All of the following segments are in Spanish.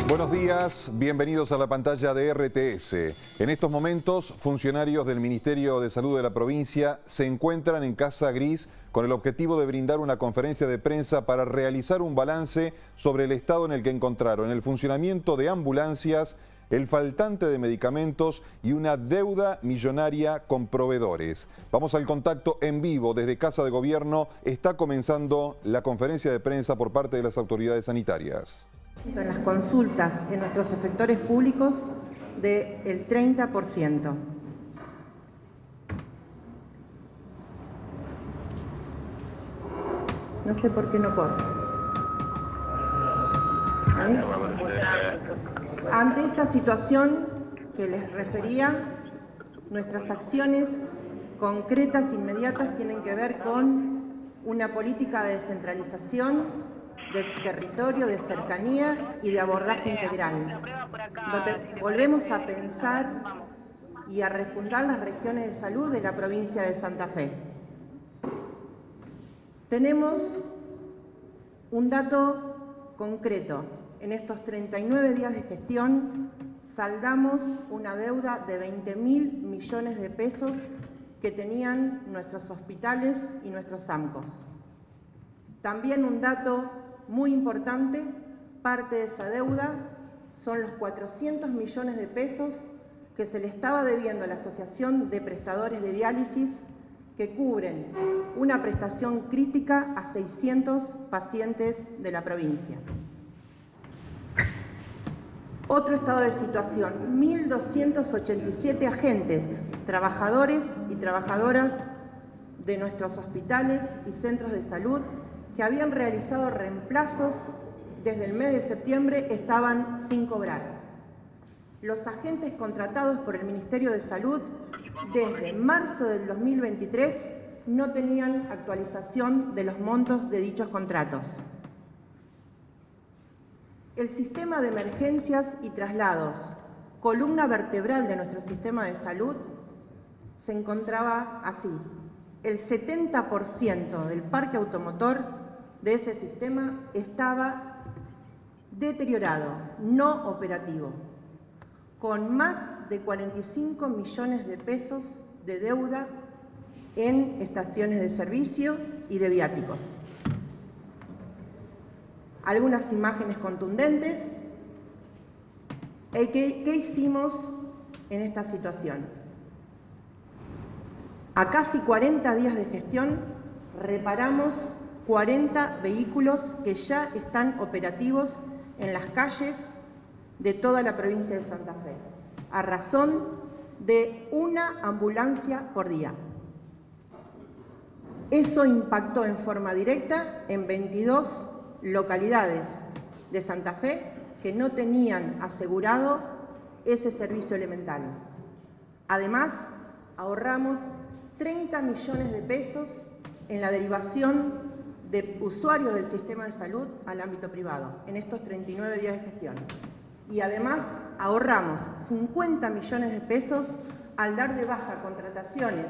Buenos días, bienvenidos a la pantalla de RTS. En estos momentos, funcionarios del Ministerio de Salud de la provincia se encuentran en Casa Gris con el objetivo de brindar una conferencia de prensa para realizar un balance sobre el estado en el que encontraron el funcionamiento de ambulancias, el faltante de medicamentos y una deuda millonaria con proveedores. Vamos al contacto en vivo desde Casa de Gobierno. Está comenzando la conferencia de prensa por parte de las autoridades sanitarias. En las consultas en nuestros efectores públicos del 30%. No sé por qué no corre. Ante esta situación que les refería, nuestras acciones concretas, inmediatas, tienen que ver con una política de descentralización, de territorio, de cercanía y de abordaje integral. Volvemos a pensar y a refundar las regiones de salud de la provincia de Santa Fe. Tenemos un dato concreto. En estos 39 días de gestión saldamos una deuda de 20.000 millones de pesos que tenían nuestros hospitales y nuestros AMCOs. También un dato muy importante, parte de esa deuda son los 400 millones de pesos que se le estaba debiendo a la Asociación de Prestadores de Diálisis, que cubren una prestación crítica a 600 pacientes de la provincia. Otro estado de situación, 1.287 agentes, trabajadores y trabajadoras de nuestros hospitales y centros de salud que habían realizado reemplazos desde el mes de septiembre estaban sin cobrar. Los agentes contratados por el Ministerio de Salud desde marzo del 2023 no tenían actualización de los montos de dichos contratos. El sistema de emergencias y traslados, columna vertebral de nuestro sistema de salud, se encontraba así. El 70% del parque automotor de ese sistema estaba deteriorado, no operativo, con más de 45 millones de pesos de deuda en estaciones de servicio y de viáticos. Algunas imágenes contundentes. ¿Qué hicimos en esta situación? A casi 40 días de gestión, reparamos 40 vehículos que ya están operativos en las calles de toda la provincia de Santa Fe, a razón de una ambulancia por día. Eso impactó en forma directa en 22 localidades de Santa Fe que no tenían asegurado ese servicio elemental. Además, ahorramos 30 millones de pesos en la derivación de usuarios del sistema de salud al ámbito privado en estos 39 días de gestión. Y además ahorramos 50 millones de pesos al dar de baja contrataciones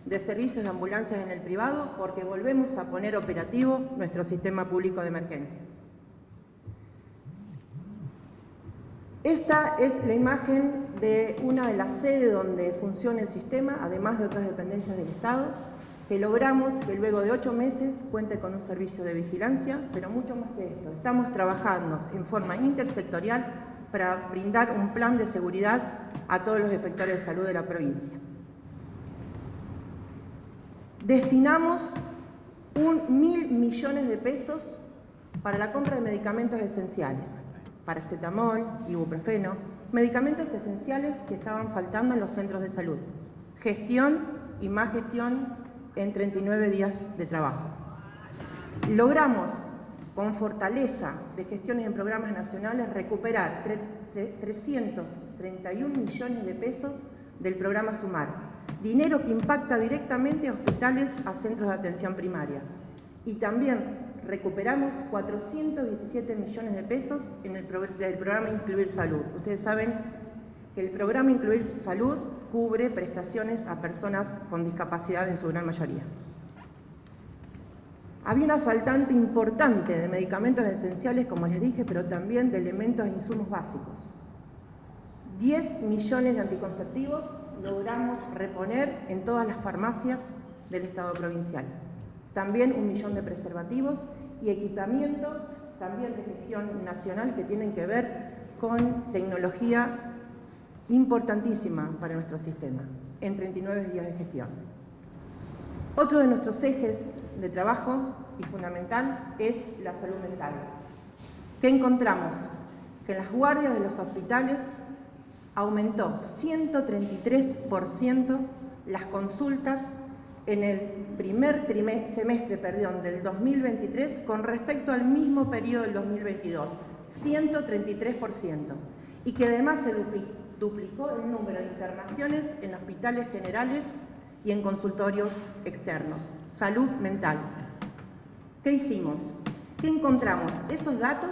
de servicios de ambulancias en el privado porque volvemos a poner operativo nuestro sistema público de emergencias. Esta es la imagen de una de las sedes donde funciona el sistema, además de otras dependencias del Estado, que logramos que luego de 8 meses cuente con un servicio de vigilancia, pero mucho más que esto. Estamos trabajando en forma intersectorial para brindar un plan de seguridad a todos los efectores de salud de la provincia. Destinamos 1.000 millones de pesos para la compra de medicamentos esenciales, paracetamol, ibuprofeno, medicamentos esenciales que estaban faltando en los centros de salud. Gestión y más gestión en 39 días de trabajo. Logramos, con fortaleza de gestiones en programas nacionales, recuperar 331 millones de pesos del programa Sumar, dinero que impacta directamente a hospitales, a centros de atención primaria. Y también recuperamos 417 millones de pesos del programa Incluir Salud. Ustedes saben que el programa Incluir Salud cubre prestaciones a personas con discapacidad en su gran mayoría. Había una faltante importante de medicamentos esenciales, como les dije, pero también de elementos e insumos básicos. 10 millones de anticonceptivos logramos reponer en todas las farmacias del Estado provincial. También 1 millón de preservativos y equipamiento también de gestión nacional que tienen que ver con tecnología importantísima para nuestro sistema, en 39 días de gestión. Otro de nuestros ejes de trabajo y fundamental es la salud mental. ¿Qué encontramos? Que en las guardias de los hospitales aumentó 133% las consultas en el primer semestre del 2023 con respecto al mismo periodo del 2022, 133%, y que además se duplicó el número de internaciones en hospitales generales y en consultorios externos. Salud mental. ¿Qué hicimos? ¿Qué encontramos? Esos datos,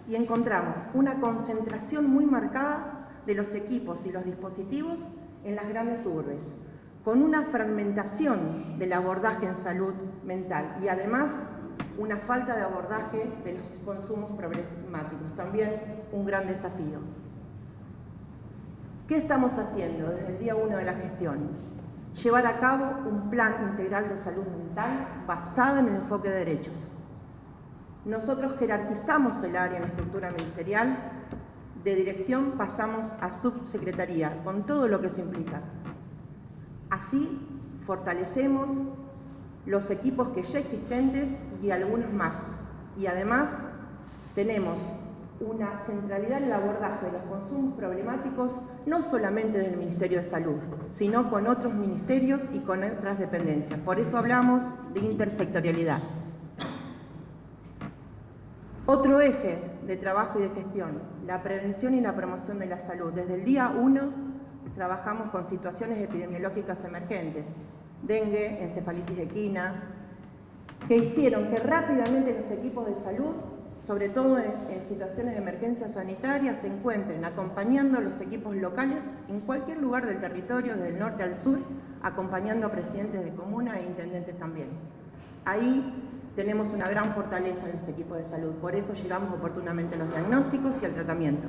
y encontramos una concentración muy marcada de los equipos y los dispositivos en las grandes urbes, con una fragmentación del abordaje en salud mental y además una falta de abordaje de los consumos problemáticos, también un gran desafío. ¿Qué estamos haciendo desde el día 1 de la gestión? Llevar a cabo un plan integral de salud mental basado en el enfoque de derechos. Nosotros jerarquizamos el área en la estructura ministerial, de dirección pasamos a subsecretaría, con todo lo que eso implica. Así fortalecemos los equipos que ya existentes y algunos más. Y además tenemos una centralidad en el abordaje de los consumos problemáticos, no solamente del Ministerio de Salud, sino con otros ministerios y con otras dependencias. Por eso hablamos de intersectorialidad. Otro eje de trabajo y de gestión, la prevención y la promoción de la salud. Desde el día 1 trabajamos con situaciones epidemiológicas emergentes, dengue, encefalitis equina, que hicieron que rápidamente los equipos de salud, sobre todo en situaciones de emergencia sanitaria, se encuentren acompañando a los equipos locales en cualquier lugar del territorio, desde el norte al sur, acompañando a presidentes de comuna e intendentes también. Ahí tenemos una gran fortaleza en los equipos de salud, por eso llegamos oportunamente a los diagnósticos y al tratamiento.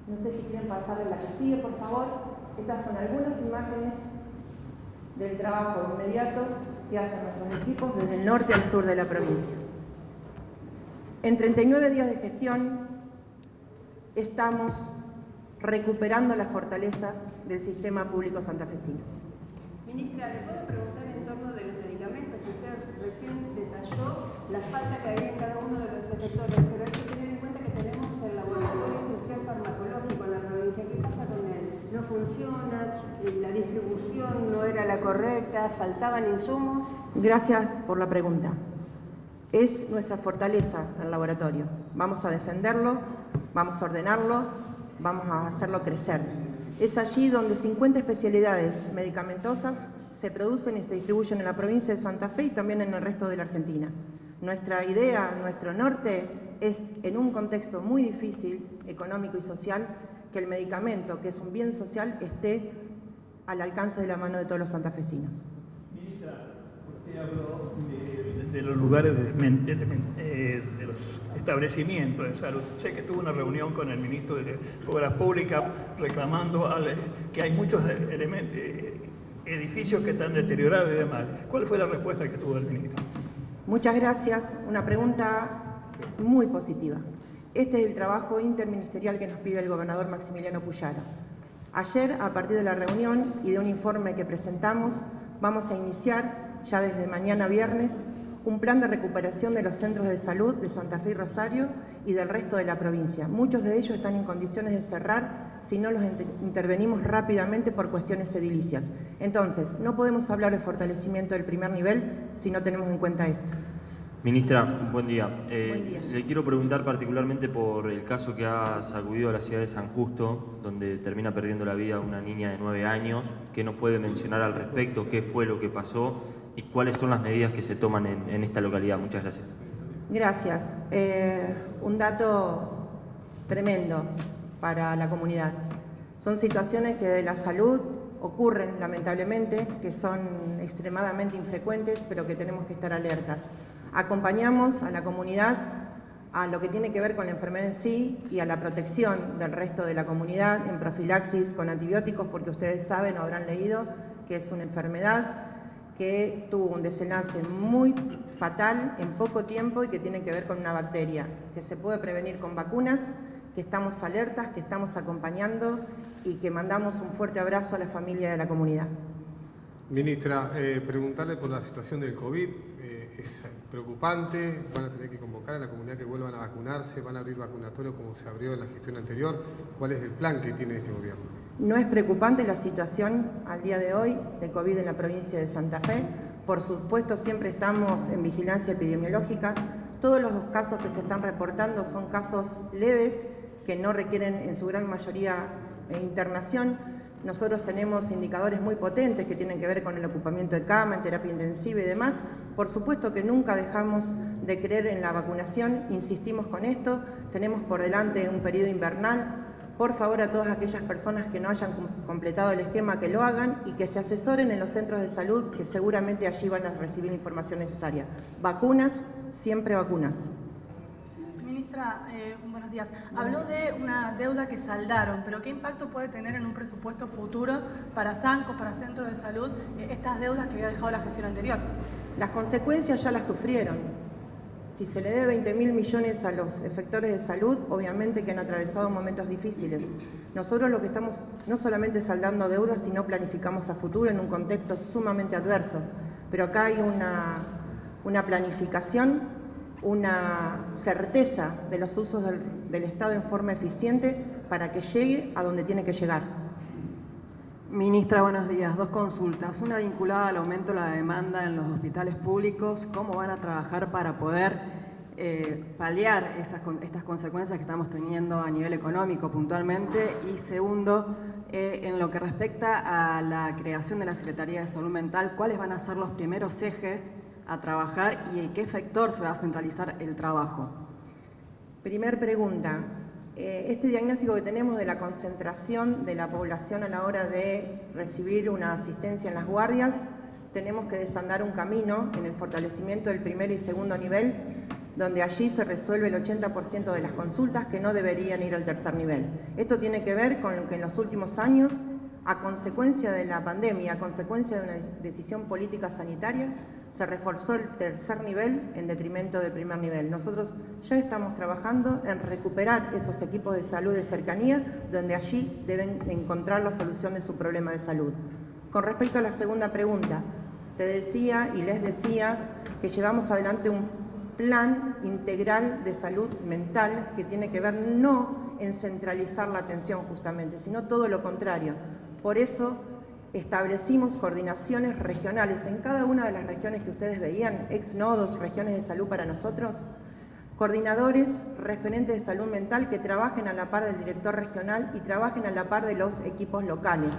No sé si quieren pasar a la que sigue, por favor. Estas son algunas imágenes del trabajo inmediato que hacen nuestros equipos desde el norte al sur de la provincia. En 39 días de gestión estamos recuperando la fortaleza del sistema público santafesino. Ministra, ¿le puedo preguntar en torno de los medicamentos? Usted recién detalló la falta que había en cada uno de los sectores, pero hay que tener en cuenta que tenemos el laboratorio industrial farmacológico en la provincia. ¿Qué pasa con él? ¿No funciona? ¿La distribución no era la correcta? ¿Faltaban insumos? Gracias por la pregunta. Es nuestra fortaleza el laboratorio. Vamos a defenderlo, vamos a ordenarlo, vamos a hacerlo crecer. Es allí donde 50 especialidades medicamentosas se producen y se distribuyen en la provincia de Santa Fe y también en el resto de la Argentina. Nuestra idea, nuestro norte es, en un contexto muy difícil, económico y social, que el medicamento, que es un bien social, esté al alcance de la mano de todos los santafesinos. Ministra, usted habló de los lugares, de los establecimientos de salud. Sé que tuvo una reunión con el ministro de Obras Públicas reclamando que hay muchos edificios que están deteriorados y demás. ¿Cuál fue la respuesta que tuvo el ministro? Muchas gracias. Una pregunta muy positiva. Este es el trabajo interministerial que nos pide el gobernador Maximiliano Puyaro. Ayer, a partir de la reunión y de un informe que presentamos, vamos a iniciar, ya desde mañana viernes, un plan de recuperación de los centros de salud de Santa Fe y Rosario y del resto de la provincia. Muchos de ellos están en condiciones de cerrar si no los intervenimos rápidamente por cuestiones edilicias. Entonces, no podemos hablar de fortalecimiento del primer nivel si no tenemos en cuenta esto. Ministra, buen día. Buen día. Le quiero preguntar particularmente por el caso que ha sacudido a la ciudad de San Justo, donde termina perdiendo la vida una niña de 9 años. ¿Qué nos puede mencionar al respecto? ¿Qué fue lo que pasó? ¿Y cuáles son las medidas que se toman en esta localidad? Muchas gracias. Gracias. Un dato tremendo para la comunidad. Son situaciones que de la salud ocurren lamentablemente, que son extremadamente infrecuentes, pero que tenemos que estar alertas. Acompañamos a la comunidad a lo que tiene que ver con la enfermedad en sí y a la protección del resto de la comunidad en profilaxis con antibióticos, porque ustedes saben o habrán leído que es una enfermedad que tuvo un desenlace muy fatal en poco tiempo y que tiene que ver con una bacteria, que se puede prevenir con vacunas, que estamos alertas, que estamos acompañando y que mandamos un fuerte abrazo a la familia de la comunidad. Ministra, preguntarle por la situación del COVID. Es preocupante, van a tener que convocar a la comunidad que vuelvan a vacunarse, van a abrir vacunatorios como se abrió en la gestión anterior. ¿Cuál es el plan que tiene este gobierno? No es preocupante la situación al día de hoy de COVID en la provincia de Santa Fe. Por supuesto, siempre estamos en vigilancia epidemiológica. Todos los casos que se están reportando son casos leves que no requieren en su gran mayoría internación. Nosotros tenemos indicadores muy potentes que tienen que ver con el ocupamiento de cama, en terapia intensiva y demás. Por supuesto que nunca dejamos de creer en la vacunación, insistimos con esto, tenemos por delante un periodo invernal. Por favor, a todas aquellas personas que no hayan completado el esquema, que lo hagan y que se asesoren en los centros de salud, que seguramente allí van a recibir información necesaria. Vacunas, siempre vacunas. Ministra, buenos días. Habló de una deuda que saldaron, pero ¿qué impacto puede tener en un presupuesto futuro para SANCO, para centros de salud, estas deudas que había dejado la gestión anterior? Las consecuencias ya las sufrieron. Si se le debe 20.000 millones a los efectores de salud, obviamente que han atravesado momentos difíciles. Nosotros lo que estamos no solamente saldando deudas, sino planificamos a futuro en un contexto sumamente adverso. Pero acá hay una planificación, una certeza de los usos del Estado en forma eficiente para que llegue a donde tiene que llegar. Ministra, buenos días. Dos consultas. Una vinculada al aumento de la demanda en los hospitales públicos. ¿Cómo van a trabajar para poder paliar estas consecuencias que estamos teniendo a nivel económico puntualmente? Y segundo, en lo que respecta a la creación de la Secretaría de Salud Mental, ¿cuáles van a ser los primeros ejes a trabajar y en qué sector se va a centralizar el trabajo? Primer pregunta. Este diagnóstico que tenemos de la concentración de la población a la hora de recibir una asistencia en las guardias, tenemos que desandar un camino en el fortalecimiento del primer y segundo nivel, donde allí se resuelve el 80% de las consultas que no deberían ir al tercer nivel. Esto tiene que ver con que en los últimos años, a consecuencia de la pandemia, a consecuencia de una decisión política sanitaria, se reforzó el tercer nivel en detrimento del primer nivel. Nosotros ya estamos trabajando en recuperar esos equipos de salud de cercanía, donde allí deben encontrar la solución de su problema de salud. Con respecto a la segunda pregunta, te decía y les decía que llevamos adelante un plan integral de salud mental que tiene que ver no en centralizar la atención justamente, sino todo lo contrario. Por eso establecimos coordinaciones regionales en cada una de las regiones que ustedes veían, ex-nodos, regiones de salud para nosotros, coordinadores referentes de salud mental que trabajen a la par del director regional y trabajen a la par de los equipos locales.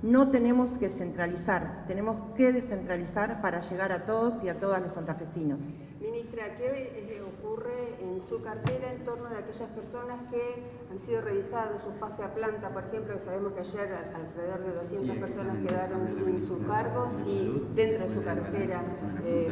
No tenemos que centralizar, tenemos que descentralizar para llegar a todos y a todas los santafesinos. Ministra, ¿qué ocurre en su cartera en torno de aquellas personas que han sido revisadas su pase a planta, por ejemplo, que sabemos que ayer alrededor de 200 personas quedaron sin su cargo, si dentro de su cartera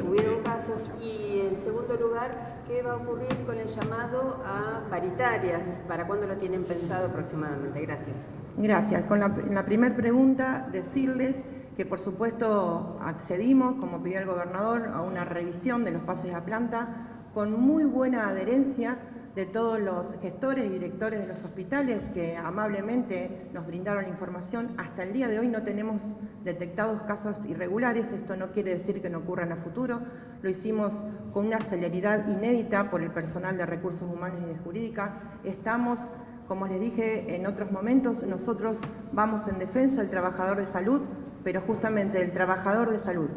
hubieron casos? Y en segundo lugar, ¿qué va a ocurrir con el llamado a paritarias? ¿Para cuándo lo tienen pensado aproximadamente? Gracias. Gracias. En la primera pregunta, decirles que por supuesto accedimos, como pidió el gobernador, a una revisión de los pases a planta con muy buena adherencia de todos los gestores y directores de los hospitales que amablemente nos brindaron la información. Hasta el día de hoy no tenemos detectados casos irregulares, esto no quiere decir que no ocurran a futuro. Lo hicimos con una celeridad inédita por el personal de Recursos Humanos y de Jurídica. Estamos, como les dije en otros momentos, nosotros vamos en defensa del trabajador de salud, pero justamente del trabajador de salud,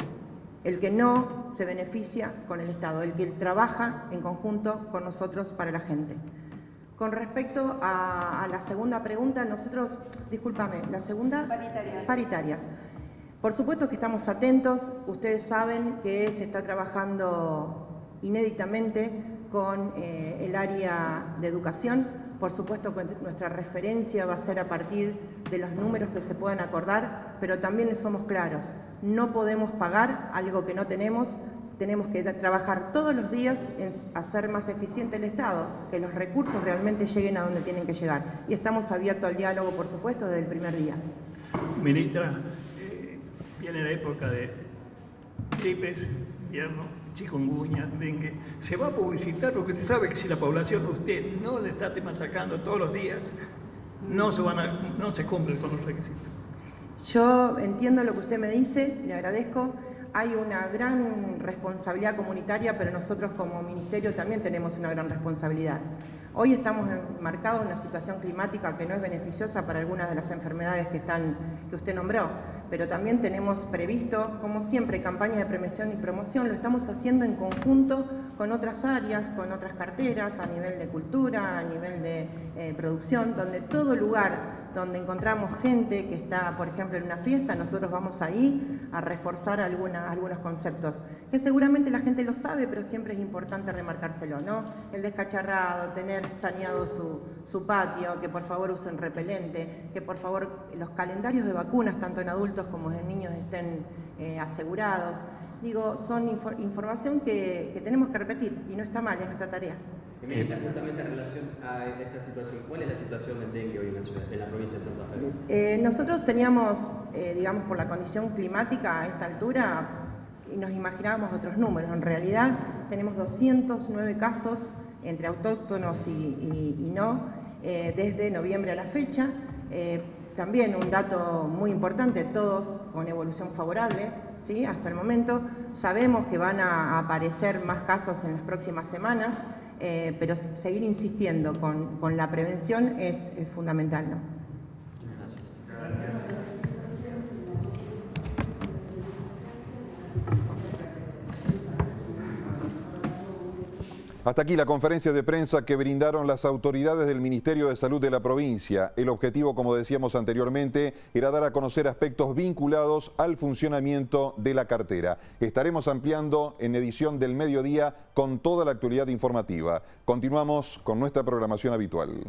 el que no se beneficia con el Estado, el que trabaja en conjunto con nosotros para la gente. Con respecto a la segunda pregunta, nosotros, discúlpame, la segunda... Paritarias. Por supuesto que estamos atentos, ustedes saben que se está trabajando inéditamente con el área de educación. Por supuesto que nuestra referencia va a ser a partir de los números que se puedan acordar, pero también somos claros, no podemos pagar algo que no tenemos. Tenemos que trabajar todos los días en hacer más eficiente el Estado, que los recursos realmente lleguen a donde tienen que llegar. Y estamos abiertos al diálogo, por supuesto, desde el primer día. Ministra, viene la época de gripes, invierno, chikungunya, dengue. Se va a publicitar porque usted sabe que si la población usted no le está machacando todos los días, no se cumplen con los requisitos. Yo entiendo lo que usted me dice, le agradezco. Hay una gran responsabilidad comunitaria, pero nosotros como ministerio también tenemos una gran responsabilidad. Hoy estamos enmarcados en una situación climática que no es beneficiosa para algunas de las enfermedades que usted nombró, pero también tenemos previsto, como siempre, campañas de prevención y promoción. Lo estamos haciendo en conjunto con otras áreas, con otras carteras, a nivel de cultura, a nivel de producción, donde todo lugar donde encontramos gente que está, por ejemplo, en una fiesta, nosotros vamos ahí a reforzar algunos conceptos, que seguramente la gente lo sabe, pero siempre es importante remarcárselo, ¿no? El descacharrado, tener saneado su patio, que por favor usen repelente, que por favor los calendarios de vacunas, tanto en adultos como en niños, estén asegurados. Digo, son información que tenemos que repetir y no está mal, es nuestra tarea. Justamente en relación a esta situación, ¿cuál es la situación del dengue hoy en la provincia de Santa Fe? Nosotros teníamos, digamos, por la condición climática a esta altura, nos imaginábamos otros números. En realidad tenemos 209 casos entre autóctonos y no, desde noviembre a la fecha. También un dato muy importante, todos con evolución favorable, ¿sí? Hasta el momento. Sabemos que van a aparecer más casos en las próximas semanas, pero seguir insistiendo con la prevención es fundamental, ¿no? Gracias. Hasta aquí la conferencia de prensa que brindaron las autoridades del Ministerio de Salud de la provincia. El objetivo, como decíamos anteriormente, era dar a conocer aspectos vinculados al funcionamiento de la cartera. Estaremos ampliando en edición del mediodía con toda la actualidad informativa. Continuamos con nuestra programación habitual.